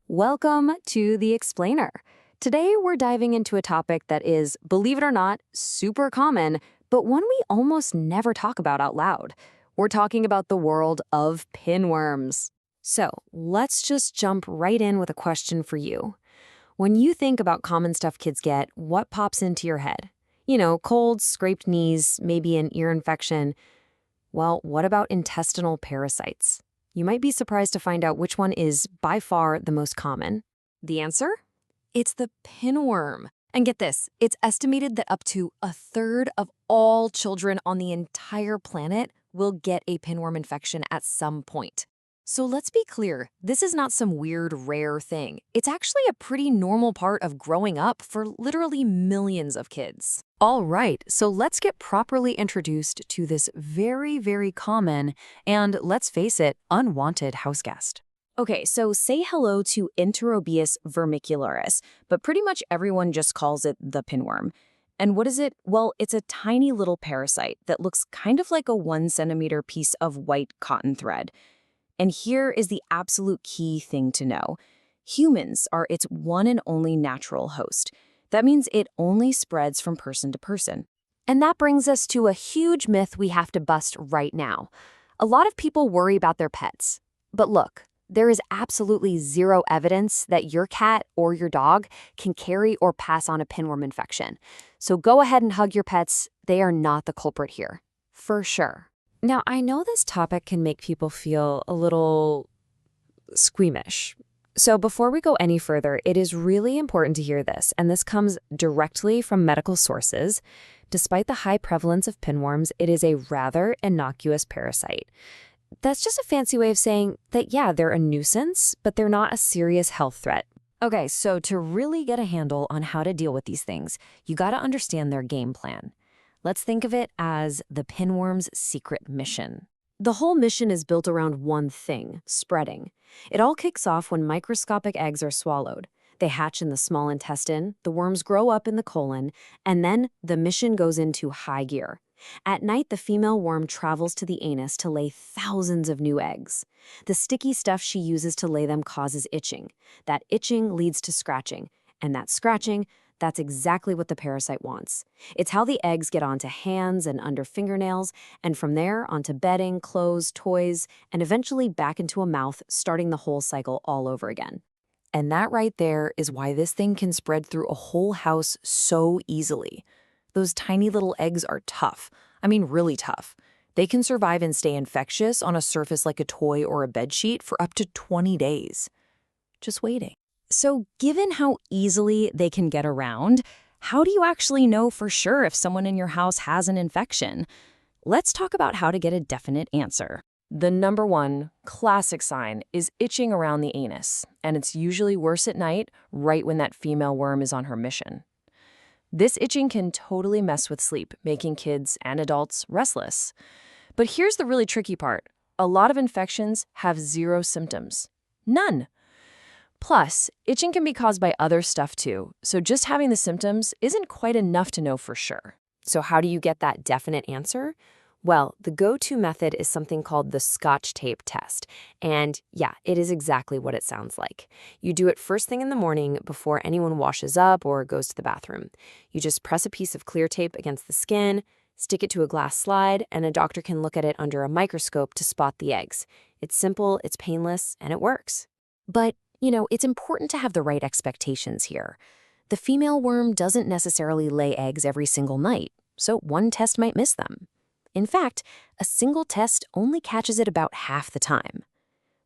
Welcome to The Explainer. Today, we're diving into a topic that is, believe it or not, super common, but one we almost never talk about out loud. We're talking about the world of pinworms. So, let's just jump right in with a question for you. When you think about common stuff kids get, what pops into your head? Colds, scraped knees, maybe an ear infection. Well, what about intestinal parasites? You might be surprised to find out which one is by far the most common. The answer? It's the pinworm. And get this, it's estimated that up to a third of all children on the entire planet will get a pinworm infection at some point. So let's be clear, this is not some weird, rare thing. It's actually a pretty normal part of growing up for literally millions of kids. All right, so let's get properly introduced to this very, very common and, let's face it, unwanted house guest. Okay, so say hello to Enterobius vermicularis, but pretty much everyone just calls it the pinworm. And what is it? Well, it's a tiny little parasite that looks kind of like a 1 centimeter piece of white cotton thread. And here is the absolute key thing to know. Humans are its one and only natural host. That means it only spreads from person to person. And that brings us to a huge myth we have to bust right now. A lot of people worry about their pets. But look, there is absolutely zero evidence that your cat or your dog can carry or pass on a pinworm infection. So go ahead and hug your pets. They are not the culprit here. For sure. Now, I know this topic can make people feel a little squeamish. So before we go any further, it is really important to hear this, and this comes directly from medical sources. Despite the high prevalence of pinworms, it is a rather innocuous parasite. That's just a fancy way of saying that, yeah, they're a nuisance, but they're not a serious health threat. Okay, so to really get a handle on how to deal with these things, you gotta understand their game plan. Let's think of it as the pinworm's secret mission. The whole mission is built around one thing, spreading. It all kicks off when microscopic eggs are swallowed. They hatch in the small intestine, the worms grow up in the colon, and then the mission goes into high gear. At night, the female worm travels to the anus to lay thousands of new eggs. The sticky stuff she uses to lay them causes itching. That itching leads to scratching, and that scratching, that's exactly what the parasite wants. It's how the eggs get onto hands and under fingernails, and from there onto bedding, clothes, toys, and eventually back into a mouth, starting the whole cycle all over again. And that right there is why this thing can spread through a whole house so easily. Those tiny little eggs are tough. I mean, really tough. They can survive and stay infectious on a surface like a toy or a bedsheet for up to 20 days. Just waiting. So given how easily they can get around, how do you actually know for sure if someone in your house has an infection? Let's talk about how to get a definite answer. The number one classic sign is itching around the anus, and it's usually worse at night, right when that female worm is on her mission. This itching can totally mess with sleep, making kids and adults restless. But here's the really tricky part. A lot of infections have zero symptoms. None. Plus, itching can be caused by other stuff too, so just having the symptoms isn't quite enough to know for sure. So how do you get that definite answer? Well, the go-to method is something called the Scotch tape test. And yeah, it is exactly what it sounds like. You do it first thing in the morning before anyone washes up or goes to the bathroom. You just press a piece of clear tape against the skin, stick it to a glass slide, and a doctor can look at it under a microscope to spot the eggs. It's simple, it's painless, and it works. But it's important to have the right expectations here. The female worm doesn't necessarily lay eggs every single night, so one test might miss them. In fact, a single test only catches it about half the time.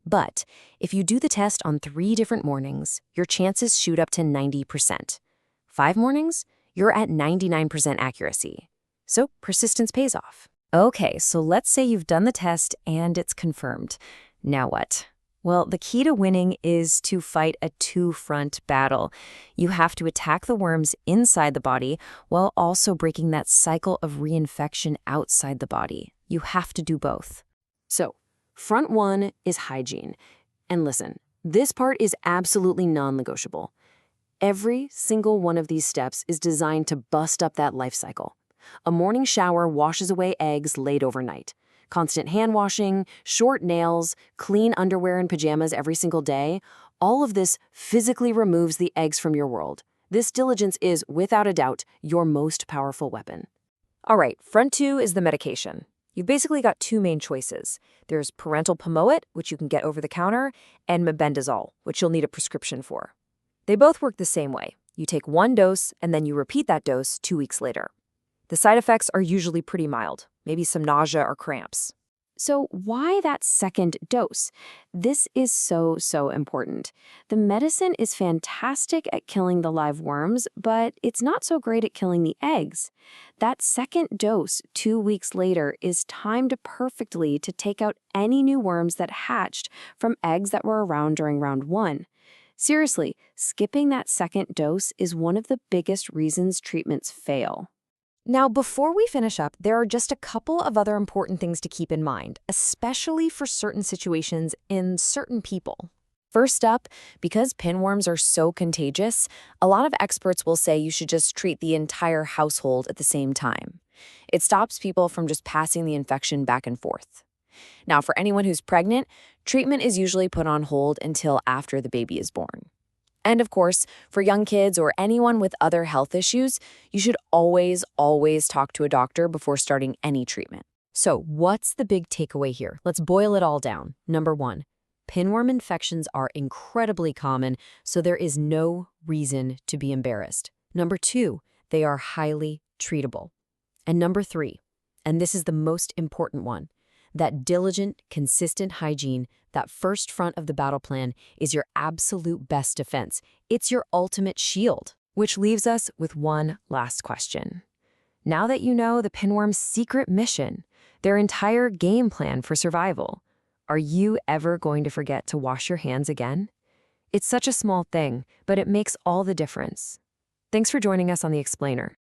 But if you do the test on 3 different mornings, your chances shoot up to 90%. 5 mornings, you're at 99% accuracy. So persistence pays off. Okay, so let's say you've done the test and it's confirmed. Now what? Well, the key to winning is to fight a two-front battle. You have to attack the worms inside the body while also breaking that cycle of reinfection outside the body. You have to do both. So, front one is hygiene. And listen, this part is absolutely non-negotiable. Every single one of these steps is designed to bust up that life cycle. A morning shower washes away eggs laid overnight. Constant hand washing, short nails, clean underwear and pajamas every single day, All of this physically removes the eggs from your world. This diligence is, without a doubt, your most powerful weapon. All right, front two is the medication. You've basically got two main choices. There's parental pomoate, which you can get over the counter, and mebendazole, which you'll need a prescription for. They both work the same way. You take one dose, and then you repeat that dose 2 weeks later. The side effects are usually pretty mild, maybe some nausea or cramps. So why that second dose? This is so important. The medicine is fantastic at killing the live worms, but it's not so great at killing the eggs. That second dose 2 weeks later is timed perfectly to take out any new worms that hatched from eggs that were around during round 1. Seriously, skipping that second dose is one of the biggest reasons treatments fail. Now, before we finish up, there are just a couple of other important things to keep in mind, especially for certain situations in certain people. First up, because pinworms are so contagious, a lot of experts will say you should just treat the entire household at the same time. It stops people from just passing the infection back and forth. Now, for anyone who's pregnant, treatment is usually put on hold until after the baby is born. And of course, for young kids or anyone with other health issues, you should always talk to a doctor before starting any treatment. So what's the big takeaway here? Let's boil it all down. Number 1, pinworm infections are incredibly common, so there is no reason to be embarrassed. Number 2, they are highly treatable. And number 3, and this is the most important one, that diligent, consistent hygiene, that first front of the battle plan, is your absolute best defense. It's your ultimate shield. Which leaves us with one last question. Now that you know the pinworm's secret mission, their entire game plan for survival, are you ever going to forget to wash your hands again? It's such a small thing, but it makes all the difference. Thanks for joining us on The Explainer.